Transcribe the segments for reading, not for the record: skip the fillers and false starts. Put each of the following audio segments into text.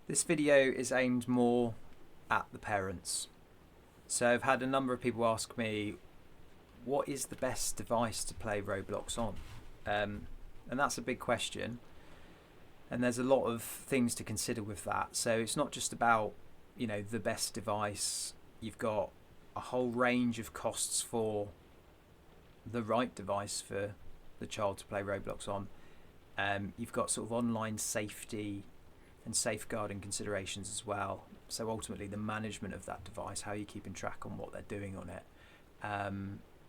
This video is aimed more at the parents. So I've had a number of people ask me, what is the best device to play Roblox on? And that's a big question. And there's a lot of things to consider with that. So it's not just about, the best device. You've got a whole range of costs for the right device for the child to play Roblox on. You've got sort of online safety and safeguarding considerations as well. So ultimately the management of that device, how you're keeping track on what they're doing on it,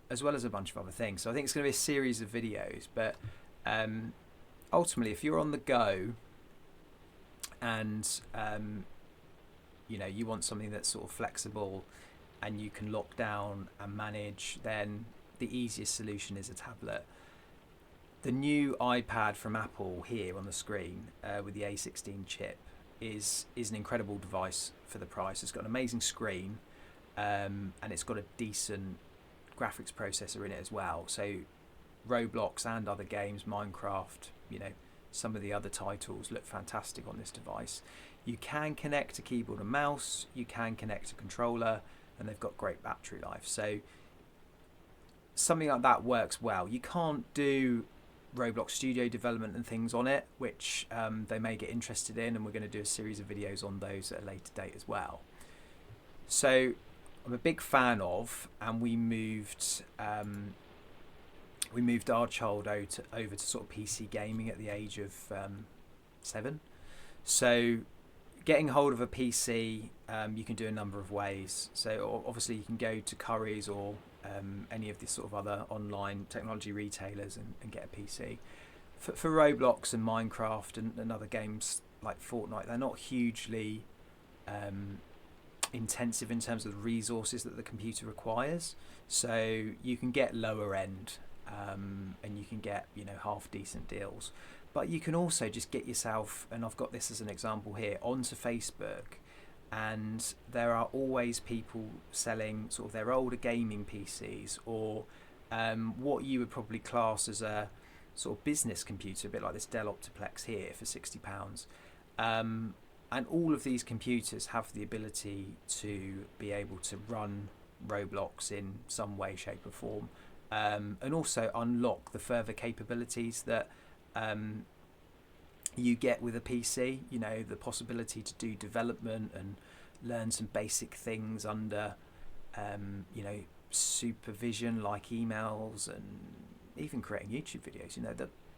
as well as a bunch of other things. So I think it's going to be a series of videos, but ultimately if you're on the go and you want something that's sort of flexible and you can lock down and manage, then the easiest solution is a tablet. The new iPad from Apple here on the screen with the A16 chip is an incredible device for the price. It's got an amazing screen and it's got a decent graphics processor in it as well. So Roblox and other games, Minecraft, some of the other titles look fantastic on this device. You can connect a keyboard and mouse, you can connect a controller, and they've got great battery life. So something like that works well. You can't do Roblox Studio development and things on it, which they may get interested in, and we're going to do a series of videos on those at a later date as well. So I'm a big fan of, and we moved our child over to sort of PC gaming at the age of 7. So getting hold of a PC, you can do a number of ways. So obviously you can go to Currys or any of the sort of other online technology retailers and get a PC. For Roblox and Minecraft and other games like Fortnite, they're not hugely intensive in terms of the resources that the computer requires. So you can get lower end and you can get half decent deals. But you can also just get yourself, and I've got this as an example here, onto Facebook, and there are always people selling sort of their older gaming PCs or what you would probably class as a sort of business computer, a bit like this Dell Optiplex here for £60. And all of these computers have the ability to be able to run Roblox in some way, shape or form, and also unlock the further capabilities that you get with a PC, the possibility to do development and learn some basic things under, supervision like emails and even creating YouTube videos.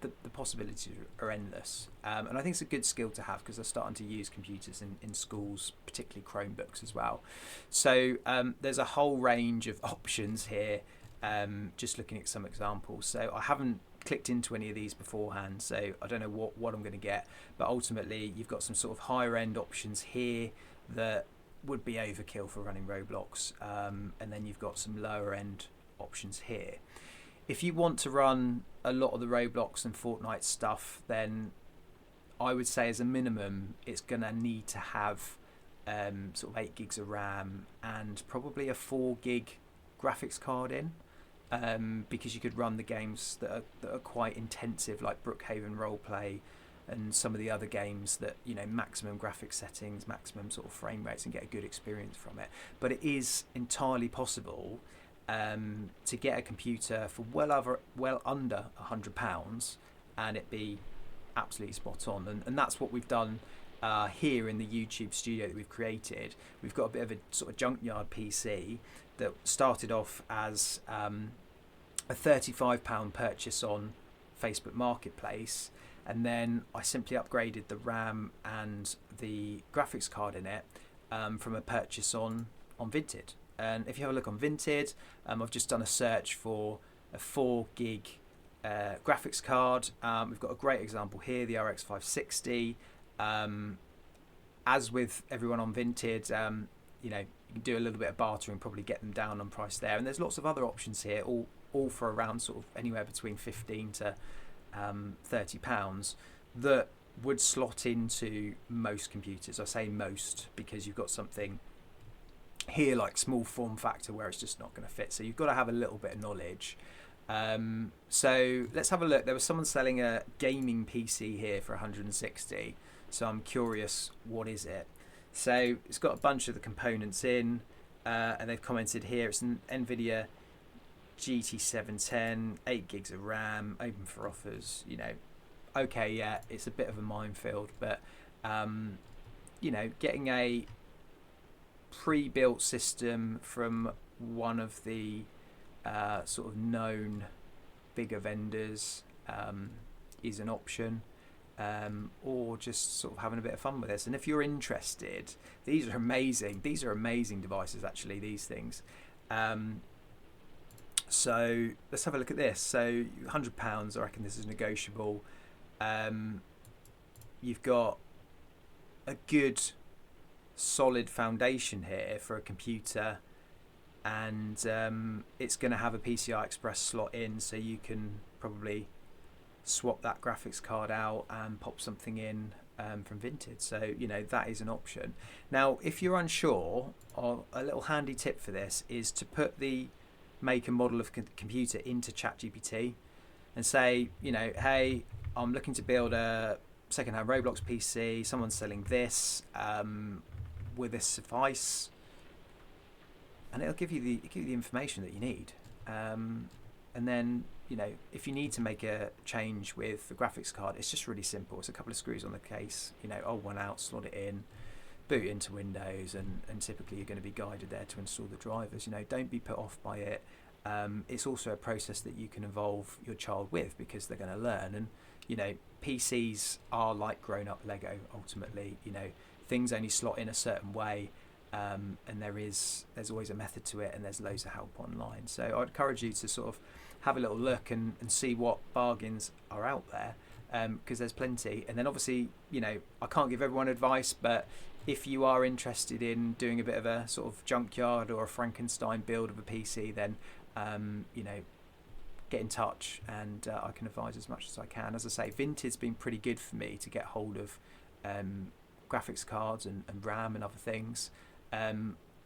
The possibilities are endless. And I think it's a good skill to have because they're starting to use computers in schools, particularly Chromebooks as well. So there's a whole range of options here, just looking at some examples. So I haven't clicked into any of these beforehand, so I don't know what I'm going to get, but ultimately you've got some sort of higher end options here that would be overkill for running Roblox, and then you've got some lower end options here. If you want to run a lot of the Roblox and Fortnite stuff, then I would say as a minimum it's going to need to have sort of 8 gigs of RAM and probably a 4 gig graphics card in. Because you could run the games that are quite intensive, like Brookhaven Roleplay and some of the other games that maximum graphic settings, maximum sort of frame rates, and get a good experience from it. But it is entirely possible to get a computer for well under £100 and it be absolutely spot on, and that's what we've done here in the YouTube studio that we've created. We've got a bit of a sort of junkyard PC that started off as a £35 purchase on Facebook Marketplace, and then I simply upgraded the RAM and the graphics card in it from a purchase on Vinted. And if you have a look on Vinted, I've just done a search for a 4 gig graphics card. We've got a great example here, the RX 560. As with everyone on Vinted, you can do a little bit of bartering, probably get them down on price there. And there's lots of other options here, all for around sort of anywhere between £15 to £30 that would slot into most computers. I say most because you've got something here like small form factor where it's just not going to fit. So you've got to have a little bit of knowledge. So let's have a look. There was someone selling a gaming PC here for 160. So I'm curious, what is it? So it's got a bunch of the components in, and they've commented here it's an NVIDIA GT710, 8 gigs of RAM, open for offers. Okay, yeah, it's a bit of a minefield, but getting a pre-built system from one of the sort of known bigger vendors is an option, or just sort of having a bit of fun with this. And if you're interested, these are amazing devices actually, these things. So let's have a look at this. So £100, I reckon this is negotiable. You've got a good solid foundation here for a computer, and it's going to have a PCI Express slot in, so you can probably swap that graphics card out and pop something in from Vinted. So that is an option. Now if you're unsure, a little handy tip for this is to put the make and model of computer into ChatGPT and say, hey, I'm looking to build a second-hand Roblox PC, someone's selling this, will this suffice? And it'll give you the information that you need. And then if you need to make a change with the graphics card, it's just really simple. It's a couple of screws on the case, old one out, slot it in, boot into Windows, and typically you're going to be guided there to install the drivers. Don't be put off by it. It's also a process that you can involve your child with, because they're going to learn. And PCs are like grown-up Lego ultimately. Things only slot in a certain way, and there's always a method to it, and there's loads of help online. So I'd encourage you to sort of have a little look and see what bargains are out there, because there's plenty. And then obviously I can't give everyone advice, but if you are interested in doing a bit of a sort of junkyard or a Frankenstein build of a PC, then get in touch, and I can advise as much as I can. As I say, Vinted's been pretty good for me to get hold of graphics cards and RAM and other things.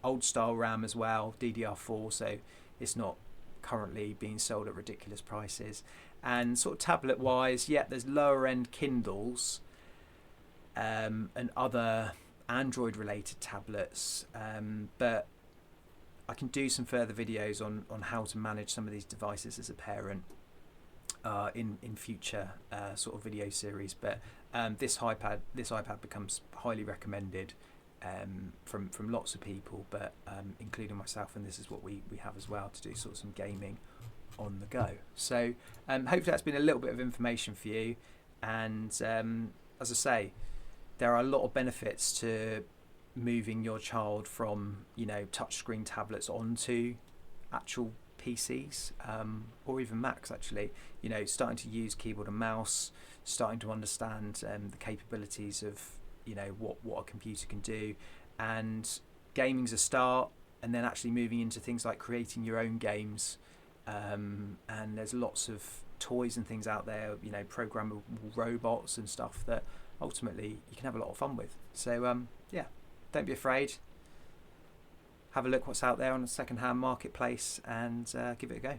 Old style RAM as well, DDR4, so it's not currently being sold at ridiculous prices. And sort of tablet wise, there's lower end Kindles and other Android related tablets, but I can do some further videos on how to manage some of these devices as a parent in future sort of video series. But this iPad becomes highly recommended from lots of people, but including myself, and this is what we have as well, to do sort of some gaming on the go. So hopefully that's been a little bit of information for you. And as I say, there are a lot of benefits to moving your child from touchscreen tablets onto actual PCs, or even Macs actually. Starting to use keyboard and mouse, starting to understand the capabilities of what a computer can do, and gaming's a start, and then actually moving into things like creating your own games, and there's lots of toys and things out there, programmable robots and stuff that ultimately you can have a lot of fun with. So don't be afraid. Have a look what's out there on the second-hand marketplace, and give it a go.